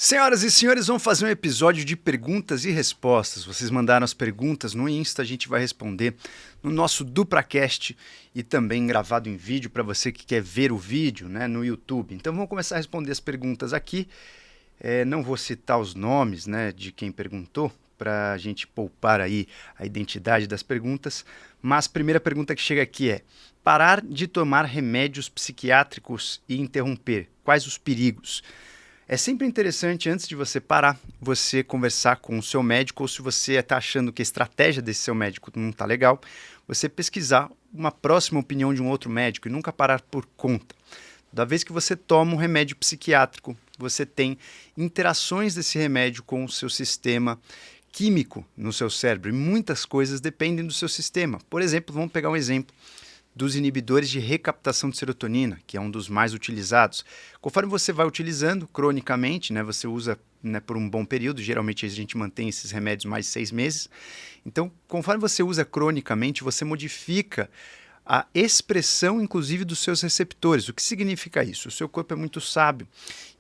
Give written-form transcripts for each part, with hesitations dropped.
Senhoras e senhores, vamos fazer um episódio de perguntas e respostas. Vocês mandaram as perguntas no Insta, a gente vai responder no nosso DupraCast e também gravado em vídeo para você que quer ver o vídeo, né, no YouTube. Então vamos começar a responder as perguntas aqui. Não vou citar os nomes, né, de quem perguntou, para a gente poupar aí a identidade das perguntas. Mas a primeira pergunta que chega aqui é: parar de tomar remédios psiquiátricos e interromper, quais os perigos? É sempre interessante, antes de você parar, você conversar com o seu médico, ou se você está achando que a estratégia desse seu médico não está legal, você pesquisar uma próxima opinião de um outro médico e nunca parar por conta. Da vez que você toma um remédio psiquiátrico, você tem interações desse remédio com o seu sistema químico no seu cérebro, e muitas coisas dependem do seu sistema. Por exemplo, vamos pegar um exemplo dos inibidores de recaptação de serotonina, que é um dos mais utilizados. Conforme você vai utilizando cronicamente, né, você usa, né, por um bom período, geralmente a gente mantém esses remédios mais 6 meses. Então, conforme você usa cronicamente, você modifica a expressão, inclusive, dos seus receptores. O que significa isso? O seu corpo é muito sábio.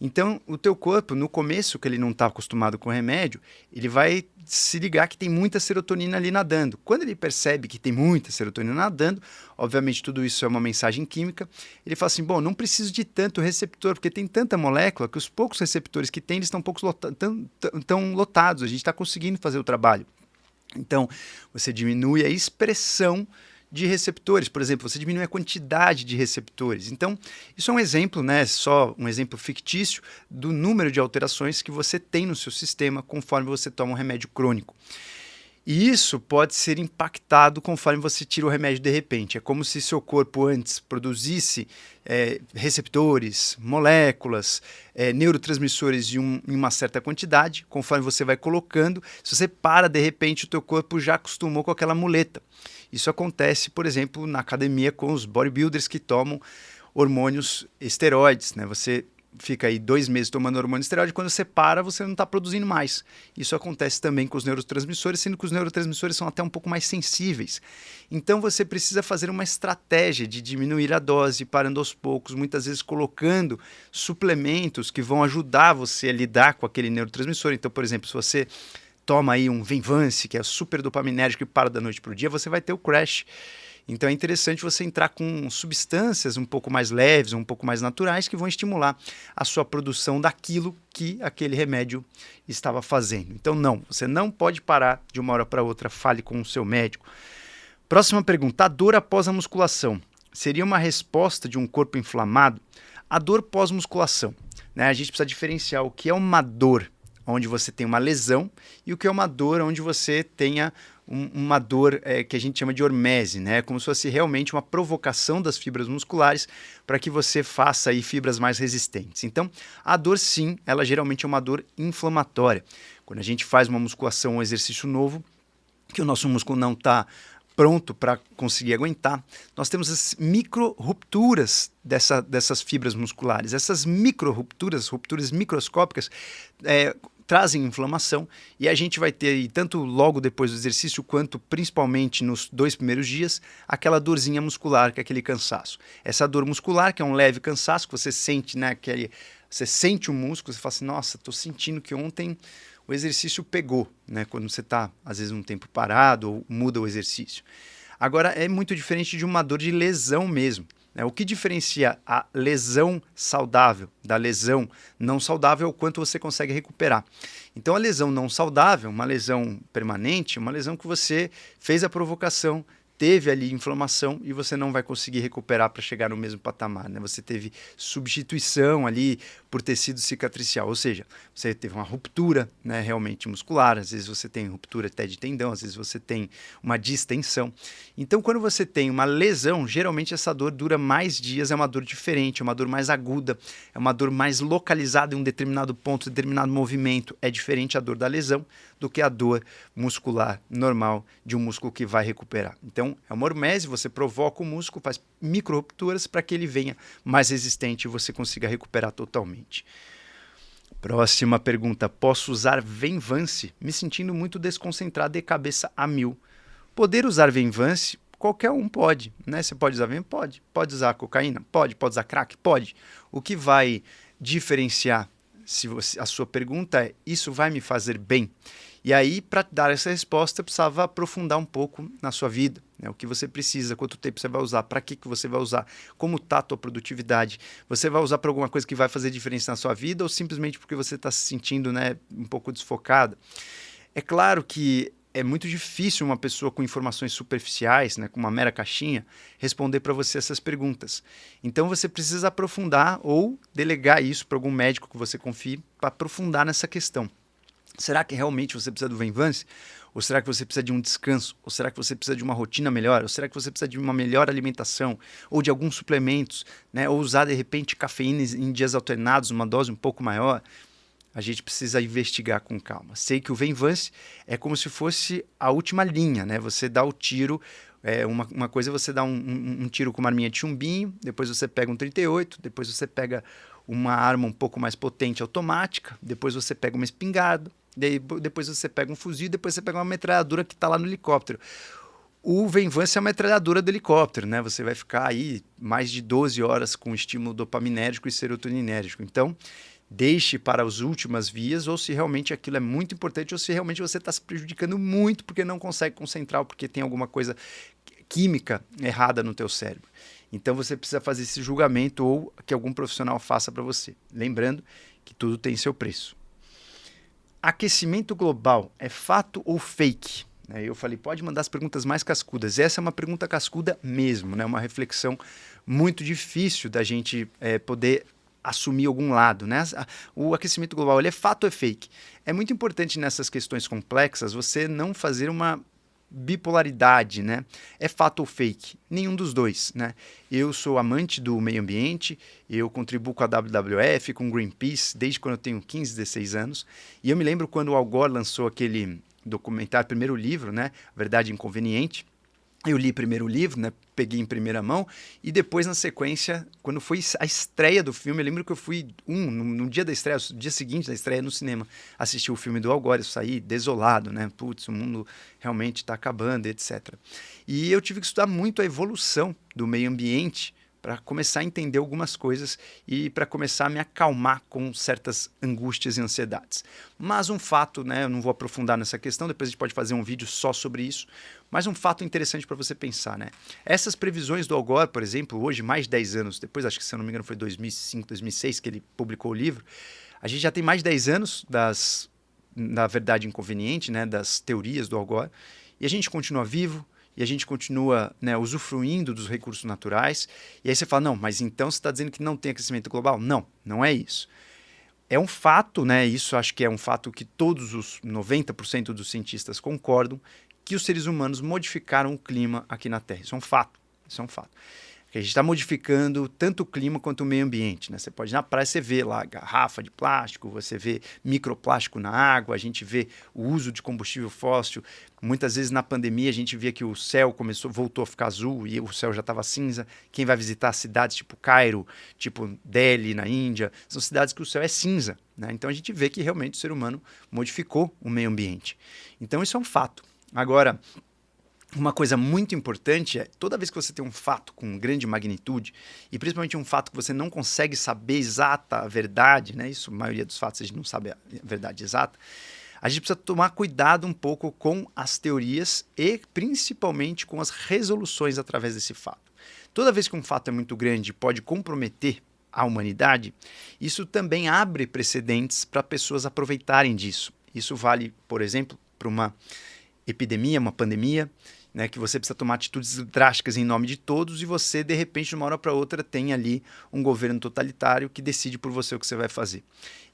Então, o teu corpo, no começo, que ele não está acostumado com o remédio, ele vai se ligar que tem muita serotonina ali nadando. Quando ele percebe que tem muita serotonina nadando, obviamente tudo isso é uma mensagem química, ele fala assim, bom, não preciso de tanto receptor, porque tem tanta molécula que os poucos receptores que tem, eles estão tão lotados, a gente está conseguindo fazer o trabalho. Então, você diminui a expressão de receptores, por exemplo, você diminui a quantidade de receptores. Então, isso é um exemplo, né, só um exemplo fictício do número de alterações que você tem no seu sistema conforme você toma um remédio crônico. E isso pode ser impactado conforme você tira o remédio de repente. É como se seu corpo antes produzisse receptores, moléculas, neurotransmissores em uma certa quantidade. Conforme você vai colocando, se você para de repente, o teu corpo já acostumou com aquela muleta. Isso acontece, por exemplo, na academia com os bodybuilders que tomam hormônios esteroides, né? Você fica aí 2 meses tomando hormônio esteroide, quando você para, você não está produzindo mais. Isso acontece também com os neurotransmissores, sendo que os neurotransmissores são até um pouco mais sensíveis. Então você precisa fazer uma estratégia de diminuir a dose, parando aos poucos, muitas vezes colocando suplementos que vão ajudar você a lidar com aquele neurotransmissor. Então, por exemplo, se você toma aí um Venvance, que é super dopaminérgico e para da noite para o dia, você vai ter o crash. Então é interessante você entrar com substâncias um pouco mais leves, um pouco mais naturais, que vão estimular a sua produção daquilo que aquele remédio estava fazendo. Então não, você não pode parar de uma hora para outra, fale com o seu médico. Próxima pergunta, a dor após a musculação seria uma resposta de um corpo inflamado? A dor pós-musculação, né? A gente precisa diferenciar o que é uma dor onde você tem uma lesão e o que é uma dor onde você tenha uma dor que a gente chama de hormese, né? Como se fosse realmente uma provocação das fibras musculares para que você faça aí fibras mais resistentes. Então, a dor sim, ela geralmente é uma dor inflamatória. Quando a gente faz uma musculação, um exercício novo, que o nosso músculo não está pronto para conseguir aguentar, nós temos as micro-rupturas dessas fibras musculares. Essas micro-rupturas, rupturas microscópicas, trazem inflamação e a gente vai ter, tanto logo depois do exercício, quanto principalmente nos 2 primeiros dias, aquela dorzinha muscular, que é aquele cansaço. Essa dor muscular, que é um leve cansaço, que você sente, né, você sente o músculo, você fala assim, nossa, estou sentindo que ontem o exercício pegou, né, quando você está, às vezes, um tempo parado ou muda o exercício. Agora, é muito diferente de uma dor de lesão mesmo. O que diferencia a lesão saudável da lesão não saudável é o quanto você consegue recuperar. Então, a lesão não saudável, uma lesão permanente, uma lesão que você fez a provocação, teve ali inflamação e você não vai conseguir recuperar para chegar no mesmo patamar, né? Você teve substituição ali por tecido cicatricial, ou seja, você teve uma ruptura, né, realmente muscular, às vezes você tem ruptura até de tendão, às vezes você tem uma distensão. Então, quando você tem uma lesão, geralmente essa dor dura mais dias, é uma dor diferente, é uma dor mais aguda, é uma dor mais localizada em um determinado ponto, determinado movimento. É diferente a dor da lesão do que a dor muscular normal de um músculo que vai recuperar. Então, é uma hormese, você provoca o músculo, faz micro-rupturas para que ele venha mais resistente e você consiga recuperar totalmente. Próxima pergunta, posso usar Venvance me sentindo muito desconcentrado e cabeça a mil? Poder usar Venvance, qualquer um pode, né? Você pode usar Venvance? Pode. Pode usar cocaína? Pode. Pode usar crack? Pode. O que vai diferenciar a sua pergunta é, isso vai me fazer bem? E aí, para dar essa resposta, eu precisava aprofundar um pouco na sua vida, né? O que você precisa, quanto tempo você vai usar, para que você vai usar, como está a tua produtividade. Você vai usar para alguma coisa que vai fazer diferença na sua vida ou simplesmente porque você está se sentindo, né, um pouco desfocado? É claro que é muito difícil uma pessoa com informações superficiais, né, com uma mera caixinha, responder para você essas perguntas. Então você precisa aprofundar ou delegar isso para algum médico que você confie para aprofundar nessa questão. Será que realmente você precisa do Venvance? Ou será que você precisa de um descanso? Ou será que você precisa de uma rotina melhor? Ou será que você precisa de uma melhor alimentação? Ou de alguns suplementos? Né? Ou usar, de repente, cafeína em dias alternados, uma dose um pouco maior? A gente precisa investigar com calma. Sei que o Venvance é como se fosse a última linha, né? Você dá o tiro, uma coisa é você dá um tiro com uma arminha de chumbinho, depois você pega um 38, depois você pega uma arma um pouco mais potente automática, depois você pega uma espingarda, depois você pega um fuzil, depois você pega uma metralhadora que está lá no helicóptero. O Venvance é uma metralhadora do helicóptero, né? Você vai ficar aí mais de 12 horas com estímulo dopaminérgico e serotoninérgico. Então, deixe para as últimas vias, ou se realmente aquilo é muito importante, ou se realmente você está se prejudicando muito porque não consegue concentrar, ou porque tem alguma coisa química errada no teu cérebro. Então você precisa fazer esse julgamento ou que algum profissional faça para você. Lembrando que tudo tem seu preço. Aquecimento global é fato ou fake? Eu falei, pode mandar as perguntas mais cascudas. Essa é uma pergunta cascuda mesmo, né? Uma reflexão muito difícil da gente poder assumir algum lado, né? O aquecimento global, ele é fato ou é fake? É muito importante nessas questões complexas você não fazer uma bipolaridade, né? É fato ou fake? Nenhum dos dois, né? Eu sou amante do meio ambiente, eu contribuo com a WWF, com Greenpeace, desde quando eu tenho 15, 16 anos, e eu me lembro quando o Al Gore lançou aquele documentário, primeiro livro, né? Verdade Inconveniente. Eu li primeiro o livro, né? Peguei em primeira mão, e depois, na sequência, quando foi a estreia do filme, eu lembro que eu fui no dia da estreia, no dia seguinte da estreia no cinema, assisti o filme do Al Gore, eu saí desolado, né? Putz, o mundo realmente está acabando, etc. E eu tive que estudar muito a evolução do meio ambiente para começar a entender algumas coisas e para começar a me acalmar com certas angústias e ansiedades. Mas um fato, né, eu não vou aprofundar nessa questão, depois a gente pode fazer um vídeo só sobre isso, mas um fato interessante para você pensar, né? Essas previsões do Al Gore, por exemplo, hoje, mais de 10 anos depois, acho que se eu não me engano foi 2005, 2006 que ele publicou o livro, a gente já tem mais de 10 anos da verdade inconveniente, né, das teorias do Al Gore, e a gente continua vivo, e a gente continua, né, usufruindo dos recursos naturais, e aí você fala, não, mas então você está dizendo que não tem aquecimento global? Não, não é isso. É um fato, né, isso acho que é um fato que todos os 90% dos cientistas concordam, que os seres humanos modificaram o clima aqui na Terra. Isso é um fato, isso é um fato. Que a gente está modificando tanto o clima quanto o meio ambiente, né? Você pode ir na praia, você vê lá garrafa de plástico, você vê microplástico na água, a gente vê o uso de combustível fóssil. Muitas vezes na pandemia a gente via que o céu voltou a ficar azul e o céu já estava cinza. Quem vai visitar cidades tipo Cairo, tipo Delhi na Índia, são cidades que o céu é cinza, né? Então a gente vê que realmente o ser humano modificou o meio ambiente. Então isso é um fato. Agora, uma coisa muito importante é, toda vez que você tem um fato com grande magnitude, e principalmente um fato que você não consegue saber exata a verdade, né? Isso, a maioria dos fatos a gente não sabe a verdade exata, a gente precisa tomar cuidado um pouco com as teorias e principalmente com as resoluções através desse fato. Toda vez que um fato é muito grande e pode comprometer a humanidade, isso também abre precedentes para pessoas aproveitarem disso. Isso vale, por exemplo, para uma epidemia, uma pandemia, né, que você precisa tomar atitudes drásticas em nome de todos e você, de repente, de uma hora para outra, tem ali um governo totalitário que decide por você o que você vai fazer.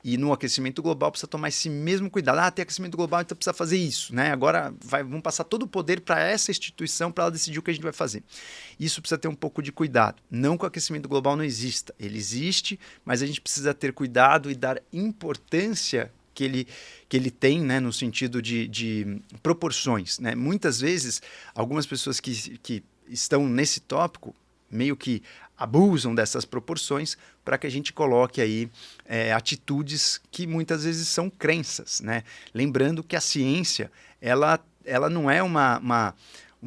E no aquecimento global precisa tomar esse mesmo cuidado. Ah, tem aquecimento global, então precisa fazer isso, né? Agora vamos passar todo o poder para essa instituição para ela decidir o que a gente vai fazer. Isso precisa ter um pouco de cuidado. Não que o aquecimento global não exista. Ele existe, mas a gente precisa ter cuidado e dar importância que ele tem, né, no sentido de proporções, né? Muitas vezes, algumas pessoas que estão nesse tópico meio que abusam dessas proporções para que a gente coloque aí atitudes que muitas vezes são crenças, né? Lembrando que a ciência, ela não é uma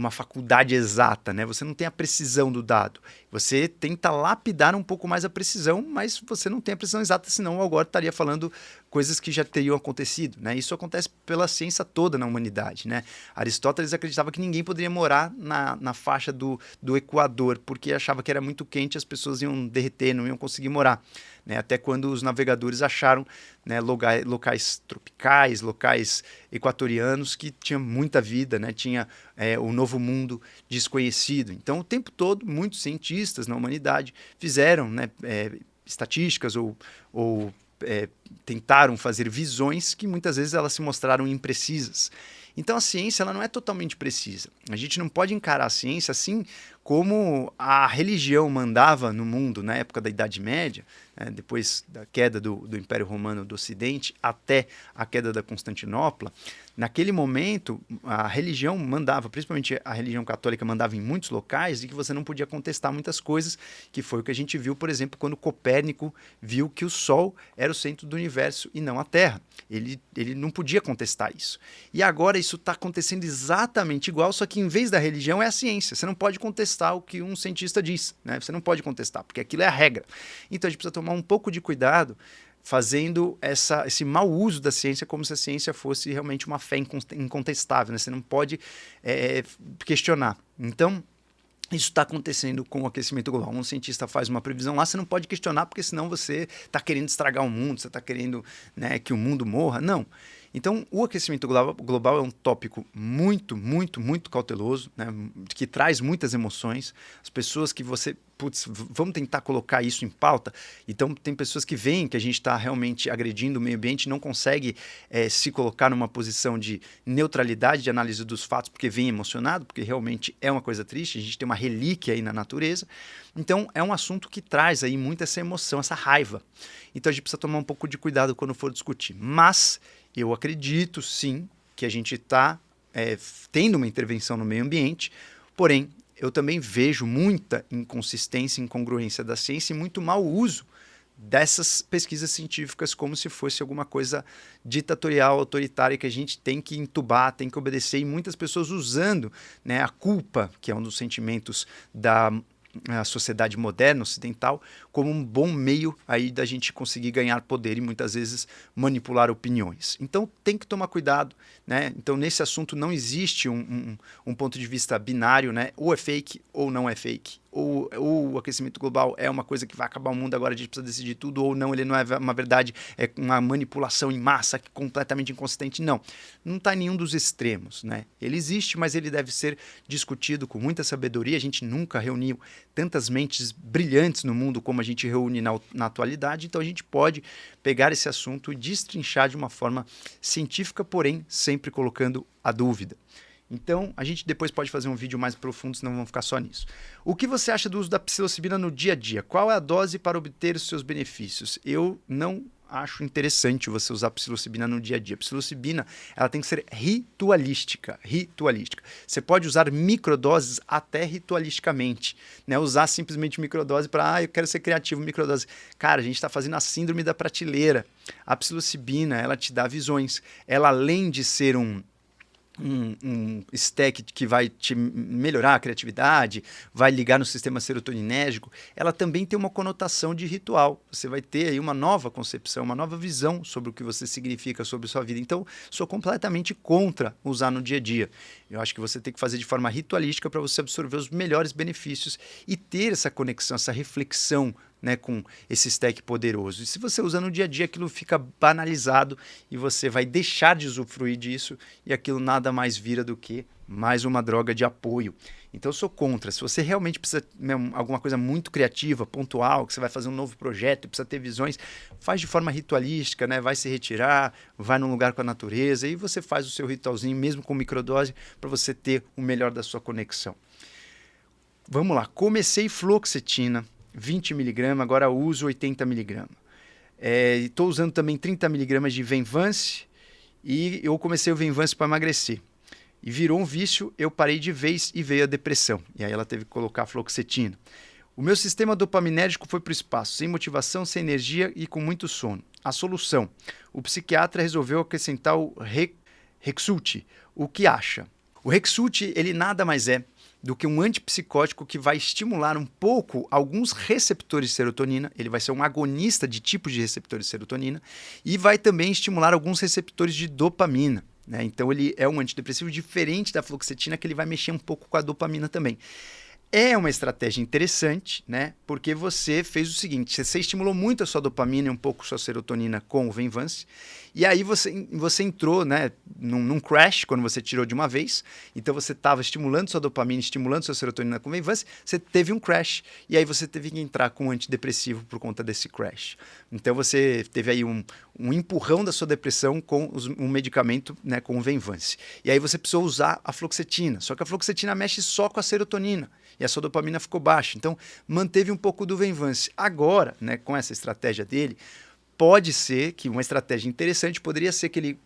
faculdade exata, né? Você não tem a precisão do dado. Você tenta lapidar um pouco mais a precisão, mas você não tem a precisão exata, senão o Al Gore estaria falando coisas que já teriam acontecido, né? Isso acontece pela ciência toda na humanidade, né? Aristóteles acreditava que ninguém poderia morar na faixa do Equador, porque achava que era muito quente, as pessoas iam derreter, não iam conseguir morar. Né? Até quando os navegadores acharam, né, locais tropicais, locais equatorianos que tinham muita vida, né? Tinha o novo mundo desconhecido. Então, o tempo todo, muitos cientistas na humanidade fizeram, né, estatísticas ou tentaram fazer visões que muitas vezes elas se mostraram imprecisas. Então a ciência ela não é totalmente precisa. A gente não pode encarar a ciência assim como a religião mandava no mundo na época da Idade Média, né, depois da queda do Império Romano do Ocidente até a queda da Constantinopla. Naquele momento, a religião mandava, principalmente a religião católica mandava em muitos locais, e que você não podia contestar muitas coisas, que foi o que a gente viu, por exemplo, quando Copérnico viu que o Sol era o centro do universo e não a Terra. Ele não podia contestar isso. E agora isso está acontecendo exatamente igual, só que em vez da religião é a ciência. Você não pode contestar o que um cientista diz, né? Você não pode contestar, porque aquilo é a regra. Então a gente precisa tomar um pouco de cuidado fazendo esse mau uso da ciência como se a ciência fosse realmente uma fé incontestável, né? Você não pode questionar. Então, isso está acontecendo com o aquecimento global. Um cientista faz uma previsão lá, você não pode questionar, porque senão você está querendo estragar o mundo, você está querendo, né, que o mundo morra. Não. Então, o aquecimento global é um tópico muito, muito, muito cauteloso, né, que traz muitas emoções. As pessoas que vamos tentar colocar isso em pauta. Então, tem pessoas que veem que a gente está realmente agredindo o meio ambiente, não consegue se colocar numa posição de neutralidade de análise dos fatos, porque vem emocionado, porque realmente é uma coisa triste, a gente tem uma relíquia aí na natureza. Então, é um assunto que traz aí muito essa emoção, essa raiva. Então, a gente precisa tomar um pouco de cuidado quando for discutir. Mas eu acredito, sim, que a gente está tendo uma intervenção no meio ambiente, porém, eu também vejo muita inconsistência, incongruência da ciência e muito mau uso dessas pesquisas científicas como se fosse alguma coisa ditatorial, autoritária, que a gente tem que entubar, tem que obedecer, e muitas pessoas usando, né, a culpa, que é um dos sentimentos da sociedade moderna, ocidental, como um bom meio aí da gente conseguir ganhar poder e muitas vezes manipular opiniões. Então tem que tomar cuidado, né? Então nesse assunto não existe um ponto de vista binário, né? Ou é fake ou não é fake. Ou o aquecimento global é uma coisa que vai acabar o mundo, agora a gente precisa decidir tudo, ou não, ele não é uma verdade, é uma manipulação em massa completamente inconsistente. Não está em nenhum dos extremos, né? Ele existe, mas ele deve ser discutido com muita sabedoria. A gente nunca reuniu tantas mentes brilhantes no mundo como a gente reúne na atualidade, então a gente pode pegar esse assunto e destrinchar de uma forma científica, porém sempre colocando a dúvida. Então, a gente depois pode fazer um vídeo mais profundo, senão vamos ficar só nisso. O que você acha do uso da psilocibina no dia a dia? Qual é a dose para obter os seus benefícios? Eu não acho interessante você usar psilocibina no dia a dia. A psilocibina, ela tem que ser ritualística. Você pode usar microdoses até ritualisticamente, né? Usar simplesmente microdose para, eu quero ser criativo, microdose. Cara, a gente está fazendo a síndrome da prateleira. A psilocibina, ela te dá visões. Ela, além de ser um stack que vai te melhorar a criatividade, vai ligar no sistema serotoninérgico, ela também tem uma conotação de ritual. Você vai ter aí uma nova concepção, uma nova visão sobre o que você significa, sobre a sua vida. Então, sou completamente contra usar no dia a dia. Eu acho que você tem que fazer de forma ritualística para você absorver os melhores benefícios e ter essa conexão, essa reflexão, né, com esse stack poderoso. E se você usa no dia a dia, aquilo fica banalizado e você vai deixar de usufruir disso, e aquilo nada mais vira do que mais uma droga de apoio. Então eu sou contra. Se você realmente precisa de alguma coisa muito criativa, pontual, que você vai fazer um novo projeto, precisa ter visões, faz de forma ritualística, né? Vai se retirar, vai num lugar com a natureza e você faz o seu ritualzinho, mesmo com microdose, para você ter o melhor da sua conexão. Vamos lá. Comecei fluoxetina, 20 mg, agora uso 80 mg. Estou usando também 30 mg de Venvance e eu comecei o Venvance para emagrecer. E virou um vício, eu parei de vez e veio a depressão. E aí ela teve que colocar fluoxetina. O meu sistema dopaminérgico foi para o espaço, sem motivação, sem energia e com muito sono. A solução: o psiquiatra resolveu acrescentar o Rexulti. O que acha? O Rexulti, ele nada mais é do que um antipsicótico que vai estimular um pouco alguns receptores de serotonina, ele vai ser um agonista de tipos de receptores de serotonina e vai também estimular alguns receptores de dopamina, né? Então ele é um antidepressivo diferente da fluoxetina, que ele vai mexer um pouco com a dopamina também. É uma estratégia interessante, né? Porque você fez o seguinte, você estimulou muito a sua dopamina e um pouco a sua serotonina com o Venvance, e aí você entrou, né, num crash quando você tirou de uma vez, então você estava estimulando sua dopamina, estimulando sua serotonina com o Venvance, você teve um crash, e aí você teve que entrar com um antidepressivo por conta desse crash. Então você teve aí um empurrão da sua depressão com um medicamento, né, com o Venvance. E aí você precisou usar a fluoxetina, só que a fluoxetina mexe só com a serotonina, e a sua dopamina ficou baixa. Então, manteve um pouco do Venvance. Agora, né, com essa estratégia dele, pode ser que uma estratégia interessante poderia ser que ele,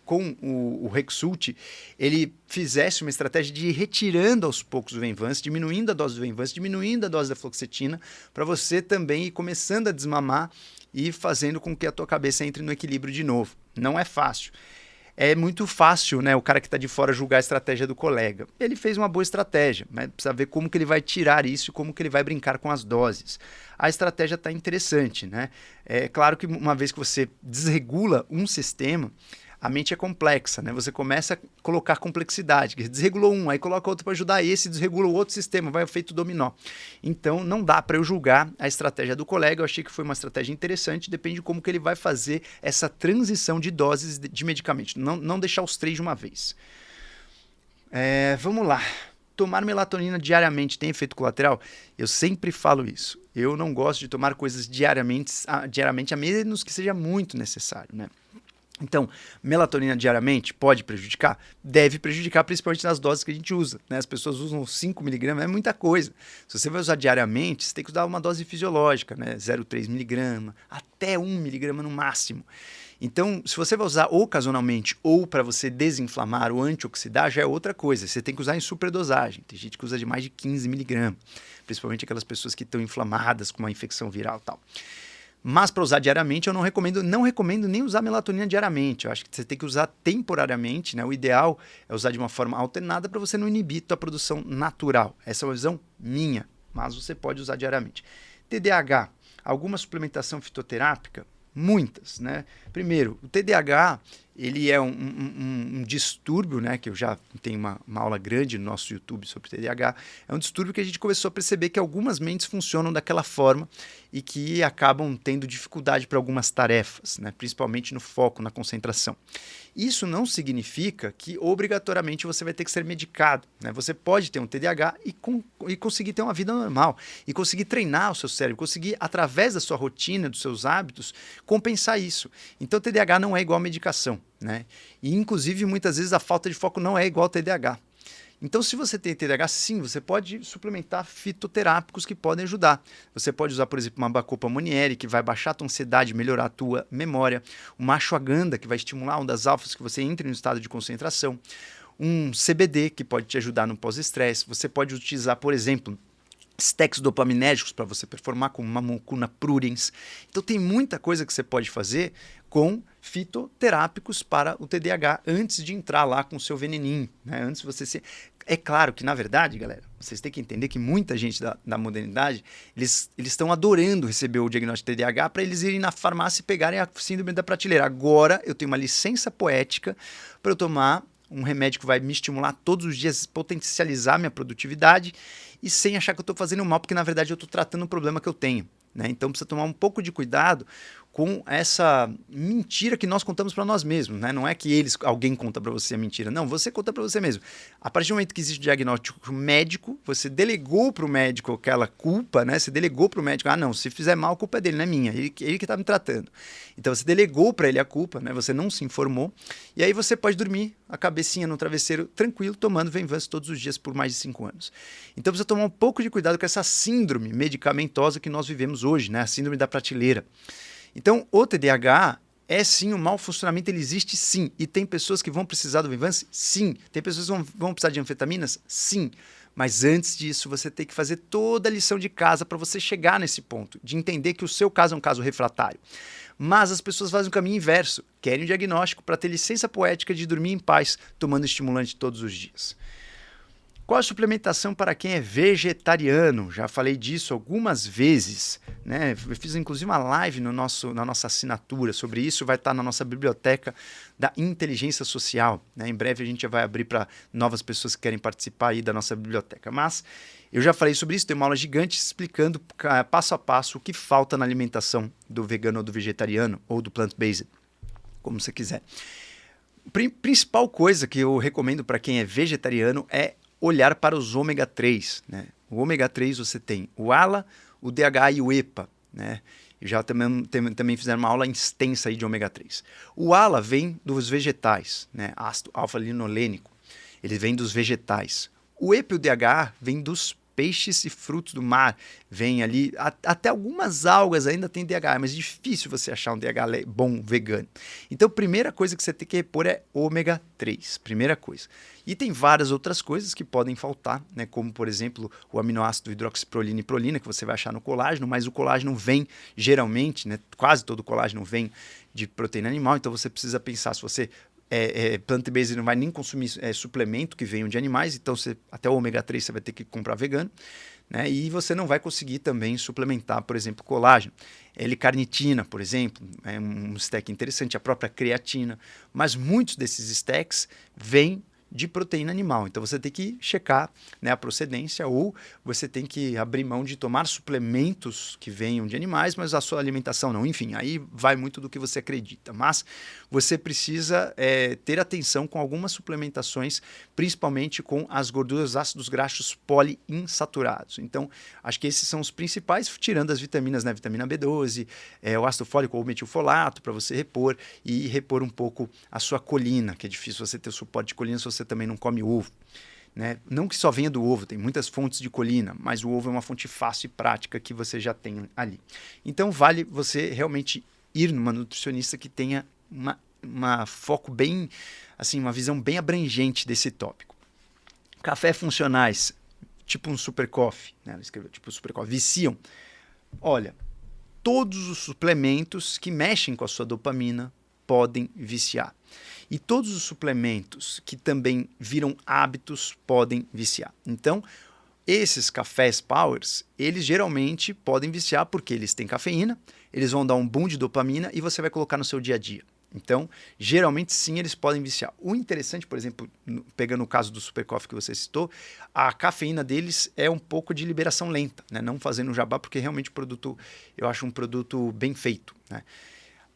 com o Rexult, ele fizesse uma estratégia de ir retirando aos poucos o Venvance, diminuindo a dose do Venvance, diminuindo a dose da fluoxetina, para você também ir começando a desmamar e fazendo com que a tua cabeça entre no equilíbrio de novo. Não é fácil. É muito fácil, né, o cara que está de fora julgar a estratégia do colega. Ele fez uma boa estratégia, mas precisa ver como que ele vai tirar isso e como que ele vai brincar com as doses. A estratégia está interessante, né? É claro que uma vez que você desregula um sistema, a mente é complexa, né? Você começa a colocar complexidade. Desregulou um, aí coloca outro para ajudar esse, desregula o outro sistema, vai feito dominó. Então, não dá para eu julgar a estratégia do colega. Eu achei que foi uma estratégia interessante, depende de como que ele vai fazer essa transição de doses de medicamento. Não deixar os 3 de uma vez. Vamos lá. Tomar melatonina diariamente tem efeito colateral? Eu sempre falo isso. Eu não gosto de tomar coisas diariamente, a menos que seja muito necessário, né? Então, melatonina diariamente pode prejudicar? Deve prejudicar, principalmente nas doses que a gente usa, né? As pessoas usam 5 miligramas, é muita coisa. Se você vai usar diariamente, você tem que usar uma dose fisiológica, né? 0,3 miligrama, até 1 miligrama no máximo. Então, se você vai usar ocasionalmente ou para você desinflamar ou antioxidar, já é outra coisa. Você tem que usar em superdosagem. Tem gente que usa de mais de 15 miligramas, principalmente aquelas pessoas que estão inflamadas com uma infecção viral e tal. Mas para usar diariamente, eu não recomendo nem usar melatonina diariamente. Eu acho que você tem que usar temporariamente, né? O ideal é usar de uma forma alternada para você não inibir a produção natural. Essa é uma visão minha, mas você pode usar diariamente. TDAH, alguma suplementação fitoterápica? Muitas, né? Primeiro, o TDAH, ele é um distúrbio, né? Que eu já tenho uma aula grande no nosso YouTube sobre TDAH. É um distúrbio que a gente começou a perceber que algumas mentes funcionam daquela forma e que acabam tendo dificuldade para algumas tarefas, né? Principalmente no foco, na concentração. Isso não significa que obrigatoriamente você vai ter que ser medicado, né? Você pode ter um TDAH e conseguir ter uma vida normal, e conseguir treinar o seu cérebro, conseguir, através da sua rotina, dos seus hábitos, compensar isso. Então, o TDAH não é igual a medicação, né? E, inclusive, muitas vezes a falta de foco não é igual ao TDAH. Então, se você tem TDAH, sim, você pode suplementar fitoterápicos que podem ajudar. Você pode usar, por exemplo, uma Bacopa Monnieri, que vai baixar a tua ansiedade, melhorar a tua memória. Uma ashwagandha, que vai estimular ondas alfas, que você entre no estado de concentração. Um CBD, que pode te ajudar no pós-estresse. Você pode utilizar, por exemplo, stacks dopaminérgicos para você performar, como uma mucuna pruriens. Então, tem muita coisa que você pode fazer com fitoterápicos para o TDAH antes de entrar lá com o seu veneninho, né? Antes de você ser... É claro que, na verdade, galera, vocês têm que entender que muita gente da modernidade, eles estão adorando receber o diagnóstico de TDAH para eles irem na farmácia e pegarem a síndrome da prateleira. Agora, eu tenho uma licença poética para eu tomar um remédio que vai me estimular todos os dias, potencializar minha produtividade e sem achar que eu estou fazendo mal, porque, na verdade, eu estou tratando um problema que eu tenho, né? Então, precisa tomar um pouco de cuidado com essa mentira que nós contamos para nós mesmos, né? Não é que alguém conta para você a mentira, não, você conta para você mesmo. A partir do momento que existe o diagnóstico médico, você delegou para o médico aquela culpa, né? Você delegou para o médico, não, se fizer mal, a culpa é dele, não é minha, ele que está me tratando. Então você delegou para ele a culpa, né? Você não se informou, e aí você pode dormir a cabecinha no travesseiro tranquilo, tomando Venvance todos os dias por mais de 5 anos. Então precisa tomar um pouco de cuidado com essa síndrome medicamentosa que nós vivemos hoje, né? A síndrome da prateleira. Então, o TDAH é sim um mau funcionamento, ele existe sim. E tem pessoas que vão precisar do Venvance? Sim. Tem pessoas que vão precisar de anfetaminas? Sim. Mas antes disso, você tem que fazer toda a lição de casa para você chegar nesse ponto, de entender que o seu caso é um caso refratário. Mas as pessoas fazem o caminho inverso, querem um diagnóstico para ter licença poética de dormir em paz, tomando estimulante todos os dias. Qual a suplementação para quem é vegetariano? Já falei disso algumas vezes, né? Eu fiz inclusive uma live na nossa assinatura sobre isso, vai estar na nossa biblioteca da inteligência social, né? Em breve a gente já vai abrir para novas pessoas que querem participar aí da nossa biblioteca. Mas eu já falei sobre isso, tem uma aula gigante explicando passo a passo o que falta na alimentação do vegano ou do vegetariano ou do plant-based, como você quiser. Principal coisa que eu recomendo para quem é vegetariano é olhar para os ômega 3, né? O ômega 3 você tem o ALA, o DHA e o EPA, né? Já também fizeram uma aula extensa aí de ômega 3. O ALA vem dos vegetais, né? Ácido alfa-linolênico. Ele vem dos vegetais. O EPA e o DHA vem dos peixes e frutos do mar. Vem ali, até algumas algas ainda tem DHA, mas é difícil você achar um DHA bom vegano. Então, primeira coisa que você tem que repor é ômega 3, primeira coisa. E tem várias outras coisas que podem faltar, né? Como, por exemplo, o aminoácido hidroxiprolina e prolina, que você vai achar no colágeno, mas o colágeno vem, geralmente, né? Quase todo o colágeno vem de proteína animal, então você precisa pensar se você plant-based não vai nem consumir suplemento que venham de animais, então até o ômega 3 você vai ter que comprar vegano, né? E você não vai conseguir também suplementar, por exemplo, colágeno. L-carnitina, por exemplo, é um stack interessante, a própria creatina, mas muitos desses stacks vêm de proteína animal. Então você tem que checar, né, a procedência, ou você tem que abrir mão de tomar suplementos que venham de animais, mas a sua alimentação não. Enfim, aí vai muito do que você acredita. Mas você precisa ter atenção com algumas suplementações, principalmente com as gorduras, ácidos graxos poliinsaturados. Então, acho que esses são os principais, tirando as vitaminas, né? Vitamina B12, o ácido fólico ou metilfolato para você repor e repor um pouco a sua colina, que é difícil você ter o suporte de colina se você também não come ovo, né? Não que só venha do ovo, tem muitas fontes de colina, mas o ovo é uma fonte fácil e prática que você já tem ali. Então vale você realmente ir numa nutricionista que tenha uma foco bem, assim, uma visão bem abrangente desse tópico. Café funcionais, tipo um super coffee, né? Ela escreveu tipo super coffee, viciam. Olha, todos os suplementos que mexem com a sua dopamina podem viciar. E todos os suplementos que também viram hábitos podem viciar. Então, esses cafés powers, eles geralmente podem viciar porque eles têm cafeína, eles vão dar um boom de dopamina e você vai colocar no seu dia a dia. Então, geralmente sim, eles podem viciar. O interessante, por exemplo, pegando o caso do Super Coffee que você citou, a cafeína deles é um pouco de liberação lenta, né? Não fazendo jabá, porque realmente o produto, eu acho um produto bem feito, né?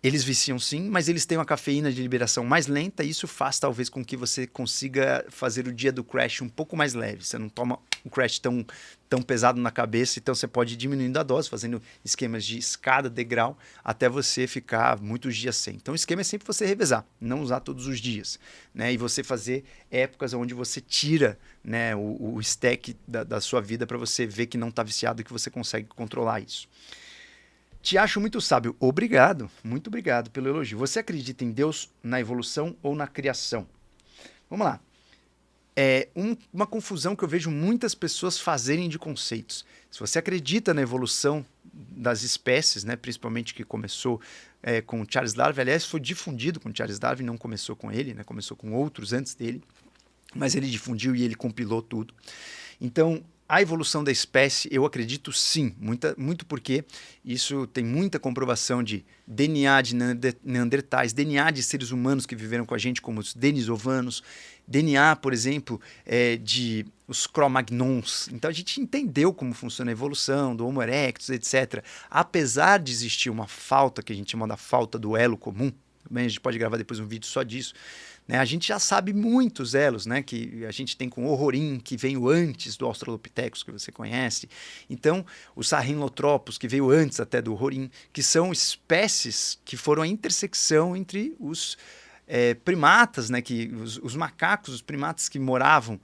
Eles viciam sim, mas eles têm uma cafeína de liberação mais lenta e isso faz talvez com que você consiga fazer o dia do crash um pouco mais leve. Você não toma um crash tão pesado na cabeça, então você pode ir diminuindo a dose, fazendo esquemas de escada, degrau, até você ficar muitos dias sem. Então o esquema é sempre você revezar, não usar todos os dias, né? E você fazer épocas onde você tira, né, o stack da sua vida para você ver que não está viciado e que você consegue controlar isso. Te acho muito sábio. Obrigado, muito obrigado pelo elogio. Você acredita em Deus, na evolução ou na criação? Vamos lá. Uma confusão que eu vejo muitas pessoas fazerem de conceitos. Se você acredita na evolução das espécies, né, principalmente que começou com Charles Darwin, aliás, foi difundido com Charles Darwin, não começou com ele, né, começou com outros antes dele, mas ele difundiu e ele compilou tudo. Então, a evolução da espécie, eu acredito sim, muito porque isso tem muita comprovação de DNA de neandertais, DNA de seres humanos que viveram com a gente, como os denisovanos, DNA, por exemplo, de os Cro-Magnons. Então a gente entendeu como funciona a evolução do Homo erectus, etc. Apesar de existir uma falta, que a gente chama da falta do elo comum, a gente pode gravar depois um vídeo só disso, né? A gente já sabe muitos elos, né, que a gente tem com o Horrorim, que veio antes do Australopithecus, que você conhece. Então, o Sahelanthropus, que veio antes até do Horrorim, que são espécies que foram a intersecção entre os primatas, né, os macacos, os primatas que moravam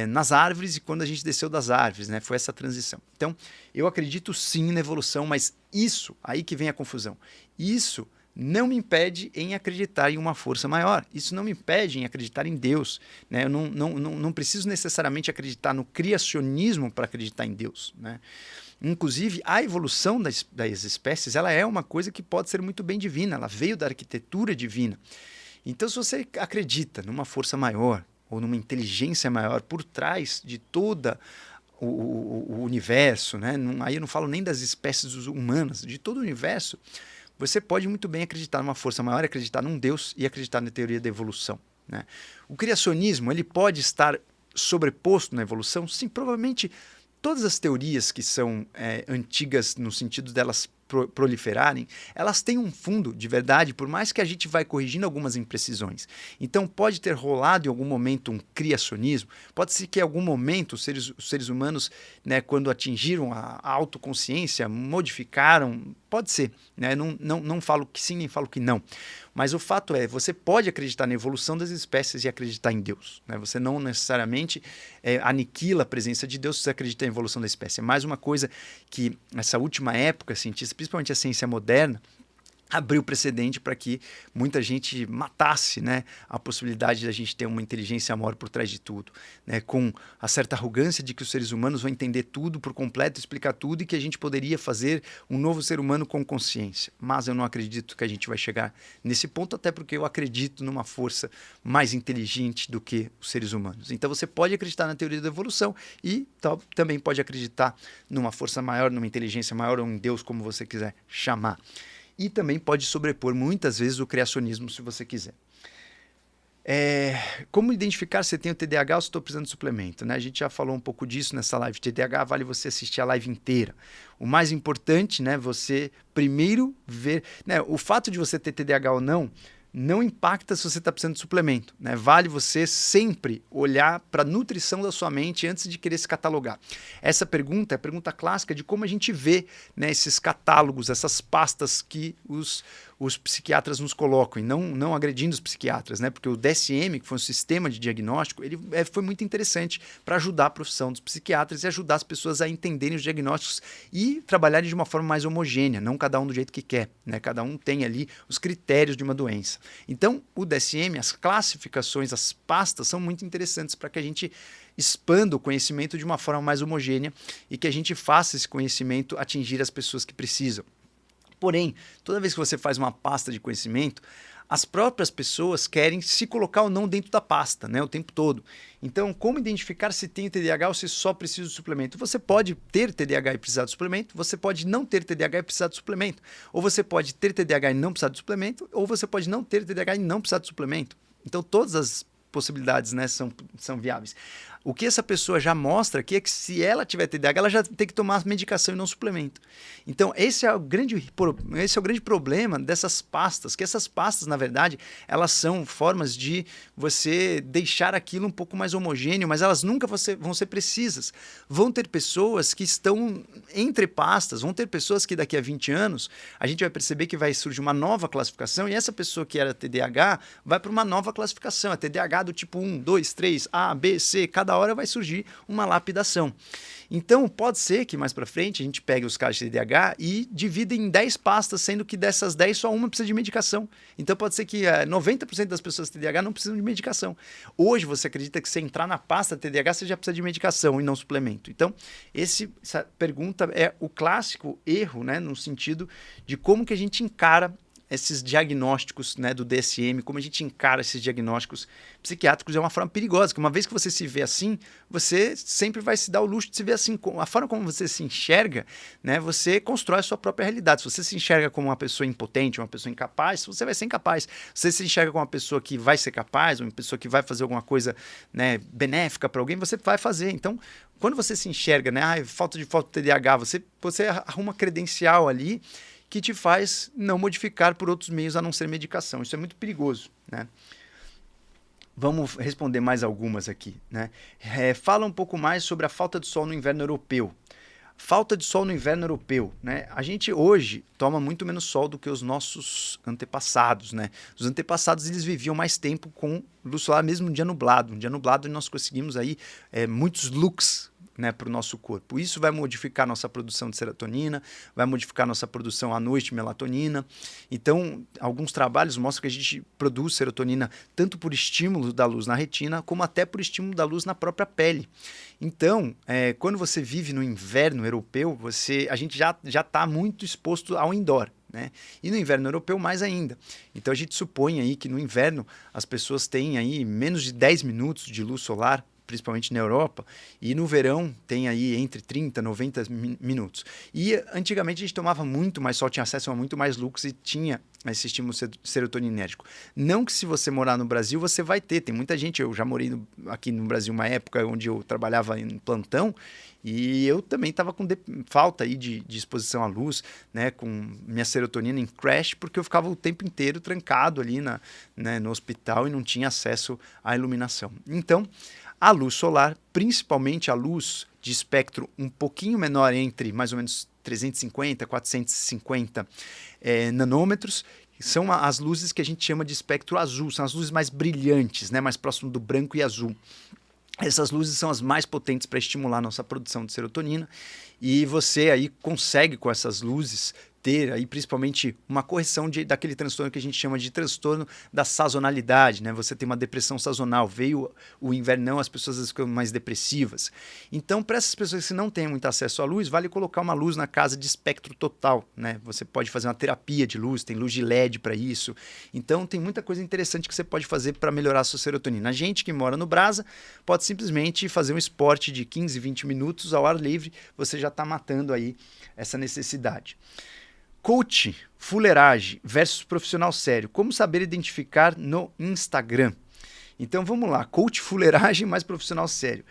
nas árvores e quando a gente desceu das árvores, né, foi essa transição. Então, eu acredito sim na evolução, mas isso, aí que vem a confusão, isso não me impede em acreditar em uma força maior. Isso não me impede em acreditar em Deus, né? Eu não preciso necessariamente acreditar no criacionismo para acreditar em Deus, né? Inclusive, a evolução das espécies, ela é uma coisa que pode ser muito bem divina, ela veio da arquitetura divina. Então, se você acredita numa força maior, ou numa inteligência maior por trás de toda o universo, né? Aí eu não falo nem das espécies humanas, de todo o universo, você pode muito bem acreditar numa força maior, acreditar num Deus e acreditar na teoria da evolução, né? O criacionismo, ele pode estar sobreposto na evolução? Sim, provavelmente todas as teorias que são antigas no sentido delas proliferarem, elas têm um fundo de verdade, por mais que a gente vai corrigindo algumas imprecisões. Então pode ter rolado em algum momento um criacionismo, pode ser que em algum momento os seres humanos, né, quando atingiram a autoconsciência, modificaram, pode ser, né? Não falo que sim, nem falo que não. Mas o fato é, você pode acreditar na evolução das espécies e acreditar em Deus, né? Você não necessariamente aniquila a presença de Deus se você acredita na evolução da espécie. É mais uma coisa que essa última época científica, principalmente a ciência moderna, abriu precedente para que muita gente matasse, né, a possibilidade de a gente ter uma inteligência maior por trás de tudo, né, com a certa arrogância de que os seres humanos vão entender tudo por completo, explicar tudo e que a gente poderia fazer um novo ser humano com consciência. Mas eu não acredito que a gente vai chegar nesse ponto, até porque eu acredito numa força mais inteligente do que os seres humanos. Então você pode acreditar na teoria da evolução e também pode acreditar numa força maior, numa inteligência maior ou em Deus, como você quiser chamar. E também pode sobrepor muitas vezes o criacionismo, se você quiser. Como identificar se eu tenho TDAH ou se estou precisando de suplemento, né? A gente já falou um pouco disso nessa live. TDAH vale você assistir a live inteira. O mais importante, né, você primeiro ver, né, o fato de você ter TDAH ou não impacta se você está precisando de suplemento, né? Vale você sempre olhar para a nutrição da sua mente antes de querer se catalogar. Essa pergunta é a pergunta clássica de como a gente vê, né, esses catálogos, essas pastas que os psiquiatras nos colocam, e não agredindo os psiquiatras, né? Porque o DSM, que foi um sistema de diagnóstico, ele foi muito interessante para ajudar a profissão dos psiquiatras e ajudar as pessoas a entenderem os diagnósticos e trabalharem de uma forma mais homogênea, não cada um do jeito que quer, né? Cada um tem ali os critérios de uma doença. Então, o DSM, as classificações, as pastas são muito interessantes para que a gente expanda o conhecimento de uma forma mais homogênea e que a gente faça esse conhecimento atingir as pessoas que precisam. Porém, toda vez que você faz uma pasta de conhecimento, as próprias pessoas querem se colocar ou não dentro da pasta, né, o tempo todo. Então, como identificar se tem TDAH ou se só precisa de suplemento? Você pode ter TDAH e precisar de suplemento, você pode não ter TDAH e precisar de suplemento. Ou você pode ter TDAH e não precisar de suplemento, ou você pode não ter TDAH e não precisar de suplemento. Então, todas as possibilidades, né, são viáveis. O que essa pessoa já mostra aqui é que se ela tiver TDAH, ela já tem que tomar medicação e não suplemento. Então, esse é o grande problema dessas pastas, que essas pastas, na verdade, elas são formas de você deixar aquilo um pouco mais homogêneo, mas elas nunca vão ser precisas. Vão ter pessoas que estão entre pastas, vão ter pessoas que daqui a 20 anos, a gente vai perceber que vai surgir uma nova classificação e essa pessoa que era TDAH vai para uma nova classificação, a TDAH do tipo 1, 2, 3, A, B, C, cada hora vai surgir uma lapidação. Então, pode ser que mais para frente a gente pegue os casos de TDAH e divida em 10 pastas, sendo que dessas 10 só uma precisa de medicação. Então, pode ser que 90% das pessoas TDAH não precisam de medicação. Hoje, você acredita que se entrar na pasta TDAH, você já precisa de medicação e não suplemento. Então, essa pergunta é o clássico erro, né, no sentido de como que a gente encara esses diagnósticos, né, do DSM, como a gente encara esses diagnósticos psiquiátricos é uma forma perigosa, que uma vez que você se vê assim, você sempre vai se dar o luxo de se ver assim. A forma como você se enxerga, né, você constrói a sua própria realidade. Se você se enxerga como uma pessoa impotente, uma pessoa incapaz, você vai ser incapaz. Se você se enxerga como uma pessoa que vai ser capaz, uma pessoa que vai fazer alguma coisa, né, benéfica para alguém, você vai fazer. Então, quando você se enxerga, né, falta de TDAH, você arruma credencial ali que te faz não modificar por outros meios a não ser medicação. Isso é muito perigoso, né? Vamos responder mais algumas aqui, né? Fala um pouco mais sobre a falta de sol no inverno europeu. Falta de sol no inverno europeu, né? A gente hoje toma muito menos sol do que os nossos antepassados, né? Os antepassados, eles viviam mais tempo com luz solar, mesmo um dia nublado. Um dia nublado nós conseguimos aí muitos lux, né, para o nosso corpo. Isso vai modificar nossa produção de serotonina, vai modificar nossa produção à noite de melatonina. Então, alguns trabalhos mostram que a gente produz serotonina tanto por estímulo da luz na retina, como até por estímulo da luz na própria pele. Então, quando você vive no inverno europeu, a gente já está muito exposto ao indoor. né? E no inverno europeu mais ainda. Então a gente supõe aí que no inverno as pessoas têm aí menos de 10 minutos de luz solar, principalmente na Europa, e no verão tem aí entre 30 e 90 minutos. E antigamente a gente tomava muito mais sol, tinha acesso a muito mais lux e tinha esse estímulo serotoninérgico. Não que se você morar no Brasil você vai ter, tem muita gente, eu já morei aqui no Brasil uma época onde eu trabalhava em plantão, e eu também estava com falta aí de exposição à luz, né, com minha serotonina em crash, porque eu ficava o tempo inteiro trancado ali no hospital e não tinha acesso à iluminação. Então, a luz solar, principalmente a luz de espectro um pouquinho menor, entre mais ou menos 350 a 450 nanômetros, são as luzes que a gente chama de espectro azul, são as luzes mais brilhantes, né, mais próximo do branco e azul. Essas luzes são as mais potentes para estimular a nossa produção de serotonina, e você aí consegue com essas luzes ter aí principalmente uma correção daquele transtorno que a gente chama de transtorno da sazonalidade, né? Você tem uma depressão sazonal, veio o invernão, as pessoas às vezes ficam mais depressivas. Então, para essas pessoas que não têm muito acesso à luz, vale colocar uma luz na casa de espectro total, né? Você pode fazer uma terapia de luz, tem luz de LED para isso. Então, tem muita coisa interessante que você pode fazer para melhorar a sua serotonina. A gente que mora no Brasa pode simplesmente fazer um esporte de 15, 20 minutos ao ar livre, você já está matando aí essa necessidade. Coach, fuleiragem versus profissional sério. Como saber identificar no Instagram? Então vamos lá, coach, fuleiragem mais profissional sério.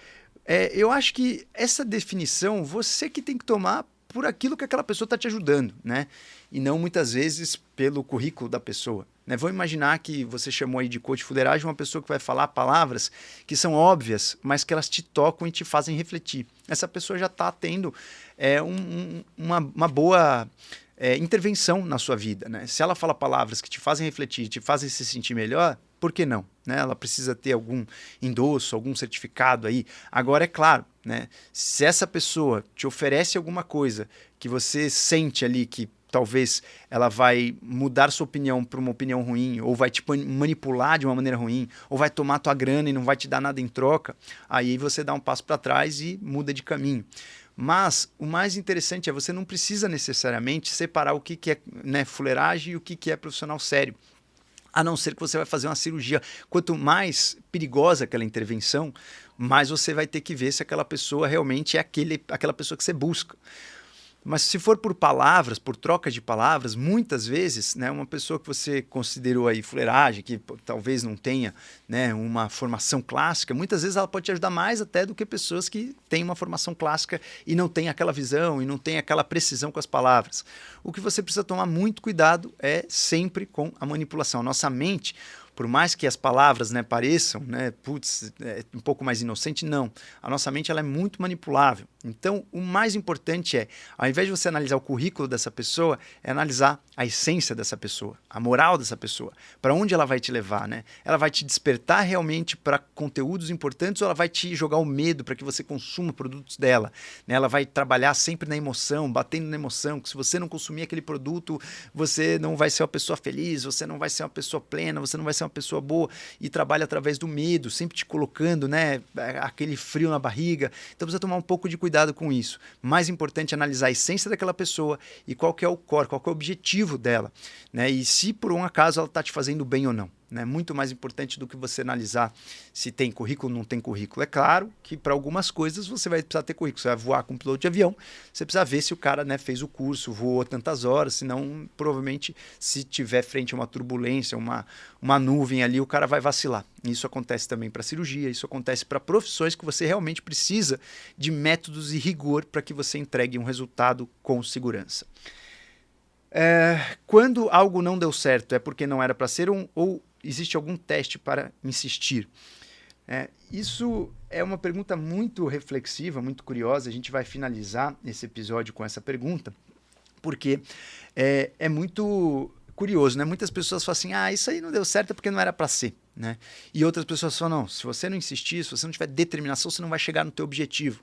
Eu acho que essa definição você que tem que tomar por aquilo que aquela pessoa está te ajudando, né? E não muitas vezes pelo currículo da pessoa. Né? Vamos imaginar que você chamou aí de coach fuleiragem uma pessoa que vai falar palavras que são óbvias, mas que elas te tocam e te fazem refletir. Essa pessoa já está tendo uma boa intervenção na sua vida, né? Se ela fala palavras que te fazem refletir, te fazem se sentir melhor, por que não? Né? Ela precisa ter algum endosso, algum certificado aí. Agora, é claro, né? Se essa pessoa te oferece alguma coisa que você sente ali que talvez ela vai mudar sua opinião para uma opinião ruim, ou vai te manipular de uma maneira ruim, ou vai tomar tua grana e não vai te dar nada em troca, aí você dá um passo para trás e muda de caminho. Mas o mais interessante é você não precisa necessariamente separar o que é, né, fuleiragem e o que é profissional sério. A não ser que você vai fazer uma cirurgia. Quanto mais perigosa aquela intervenção, mais você vai ter que ver se aquela pessoa realmente é aquela pessoa que você busca. Mas se for por palavras, por troca de palavras, muitas vezes, né, uma pessoa que você considerou aí fuleiragem, que talvez não tenha, né, uma formação clássica, muitas vezes ela pode te ajudar mais até do que pessoas que têm uma formação clássica e não têm aquela visão e não têm aquela precisão com as palavras. O que você precisa tomar muito cuidado é sempre com a manipulação. Nossa mente, por mais que as palavras, né, pareçam, né, um pouco mais inocente, não. A nossa mente ela é muito manipulável. Então, o mais importante é, ao invés de você analisar o currículo dessa pessoa, é analisar a essência dessa pessoa, a moral dessa pessoa, para onde ela vai te levar, né? Ela vai te despertar realmente para conteúdos importantes ou ela vai te jogar o medo para que você consuma produtos dela, né? Ela vai trabalhar sempre na emoção, batendo na emoção, que se você não consumir aquele produto, você não vai ser uma pessoa feliz, você não vai ser uma pessoa plena, você não vai ser uma pessoa boa, e trabalha através do medo, sempre te colocando, né, aquele frio na barriga. Então precisa tomar um pouco de cuidado com isso. Mais importante é analisar a essência daquela pessoa e qual que é o core, qual que é o objetivo dela, né? E se por um acaso ela está te fazendo bem ou não. Né? Muito mais importante do que você analisar se tem currículo ou não tem currículo. É claro que para algumas coisas você vai precisar ter currículo. Você vai voar com um piloto de avião, você precisa ver se o cara, né, fez o curso, voou tantas horas, senão provavelmente se tiver frente a uma turbulência, uma nuvem ali, o cara vai vacilar. Isso acontece também para cirurgia, isso acontece para profissões que você realmente precisa de métodos e rigor para que você entregue um resultado com segurança. Quando algo não deu certo, é porque não era para ser ou existe algum teste para insistir? Isso é uma pergunta muito reflexiva, muito curiosa. A gente vai finalizar esse episódio com essa pergunta, porque é muito curioso, né? Muitas pessoas falam assim, isso aí não deu certo é porque não era para ser, né? E outras pessoas falam, não, se você não insistir, se você não tiver determinação, você não vai chegar no teu objetivo.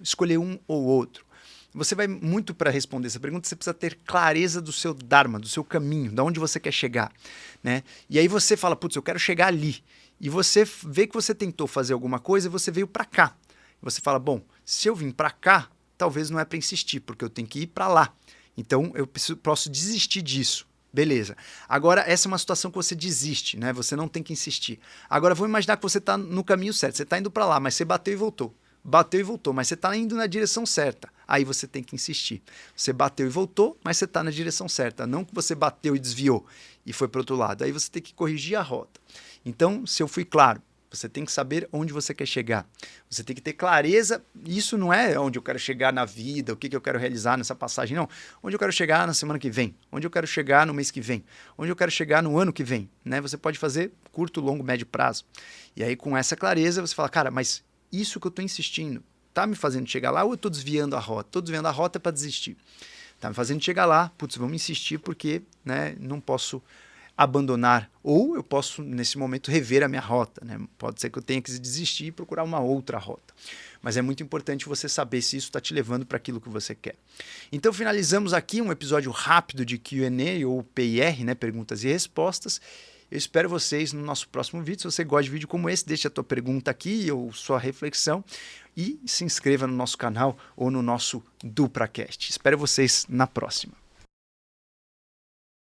Escolher um ou outro. Você vai muito para responder essa pergunta, você precisa ter clareza do seu dharma, do seu caminho, de onde você quer chegar, né? E aí você fala, putz, eu quero chegar ali. E você vê que você tentou fazer alguma coisa e você veio para cá. E você fala, bom, se eu vim para cá, talvez não é para insistir, porque eu tenho que ir para lá. Então, posso desistir disso. Beleza. Agora, essa é uma situação que você desiste, né? Você não tem que insistir. Agora, vamos imaginar que você está no caminho certo. Você está indo para lá, mas você bateu e voltou. Bateu e voltou, mas você está indo na direção certa. Aí você tem que insistir. Você bateu e voltou, mas você está na direção certa. Não que você bateu e desviou e foi para o outro lado. Aí você tem que corrigir a rota. Então, se eu fui claro, você tem que saber onde você quer chegar. Você tem que ter clareza. Isso não é onde eu quero chegar na vida, o que eu quero realizar nessa passagem, não. Onde eu quero chegar na semana que vem, onde eu quero chegar no mês que vem, onde eu quero chegar no ano que vem. Né? Você pode fazer curto, longo, médio prazo. E aí, com essa clareza, você fala, cara, mas isso que eu estou insistindo, tá me fazendo chegar lá ou eu estou desviando a rota? Estou desviando a rota para desistir. Tá me fazendo chegar lá, putz, vamos insistir porque, né, não posso abandonar, ou eu posso, nesse momento, rever a minha rota. Né? Pode ser que eu tenha que desistir e procurar uma outra rota. Mas é muito importante você saber se isso está te levando para aquilo que você quer. Então, finalizamos aqui um episódio rápido de Q&A ou PIR, né? Perguntas e respostas. Eu espero vocês no nosso próximo vídeo. Se você gosta de vídeo como esse, deixe a tua pergunta aqui ou sua reflexão e se inscreva no nosso canal ou no nosso DupraCast. Espero vocês na próxima.